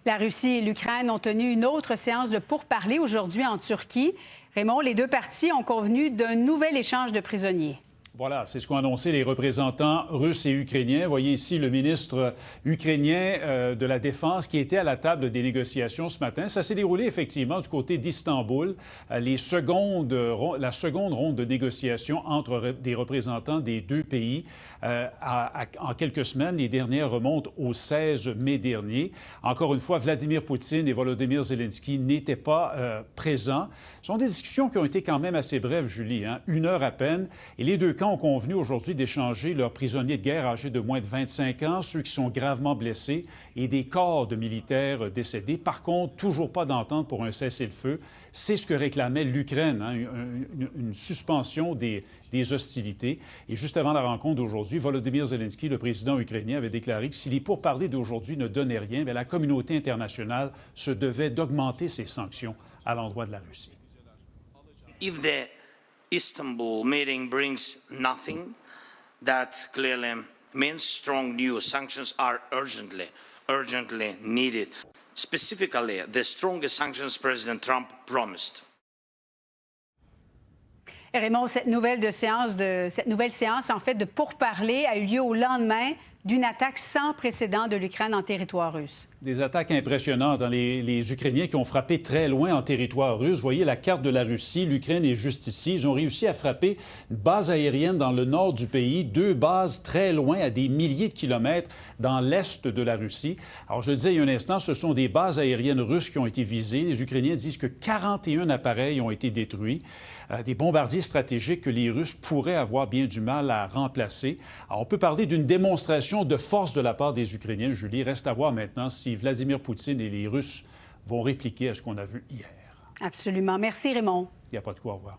La Russie et l'Ukraine ont tenu une autre séance de pourparlers aujourd'hui en Turquie. Raymond, les deux parties ont convenu d'un nouvel échange de prisonniers. Voilà, c'est ce qu'ont annoncé les représentants russes et ukrainiens. Vous voyez ici le ministre ukrainien de la Défense qui était à la table des négociations ce matin. Ça s'est déroulé effectivement du côté d'Istanbul. La seconde ronde de négociations entre des représentants des deux pays en quelques semaines. Les dernières remontent au 16 mai dernier. Encore une fois, Vladimir Poutine et Volodymyr Zelensky n'étaient pas présents. Ce sont des discussions qui ont été quand même assez brèves, Julie, hein? 1 heure à peine. Et les deux camps ont convenu aujourd'hui d'échanger leurs prisonniers de guerre âgés de moins de 25 ans, ceux qui sont gravement blessés et des corps de militaires décédés. Par contre, toujours pas d'entente pour un cessez-le-feu. C'est ce que réclamait l'Ukraine, hein, une suspension des hostilités. Et juste avant la rencontre d'aujourd'hui, Volodymyr Zelensky, le président ukrainien, avait déclaré que si les pourparlers d'aujourd'hui ne donnaient rien, bien, la communauté internationale se devait d'augmenter ses sanctions à l'endroit de la Russie. If the Istanbul meeting brings nothing, that clearly means strong new sanctions are urgently needed. Specifically, the strongest sanctions President Trump promised. Raymond, cette nouvelle séance, en fait, de pourparlers a eu lieu au lendemain d'une attaque sans précédent de l'Ukraine en territoire russe. Des attaques impressionnantes. Hein? Les Ukrainiens qui ont frappé très loin en territoire russe. Vous voyez la carte de la Russie. L'Ukraine est juste ici. Ils ont réussi à frapper une base aérienne dans le nord du pays, 2 bases très loin, à des milliers de kilomètres dans l'est de la Russie. Alors, je le disais il y a un instant, ce sont des bases aériennes russes qui ont été visées. Les Ukrainiens disent que 41 appareils ont été détruits. Des bombardiers stratégiques que les Russes pourraient avoir bien du mal à remplacer. Alors, on peut parler d'une démonstration de force de la part des Ukrainiens, Julie. Reste à voir maintenant si Vladimir Poutine et les Russes vont répliquer à ce qu'on a vu hier. Absolument. Merci, Raymond. Il n'y a pas de quoi, au revoir.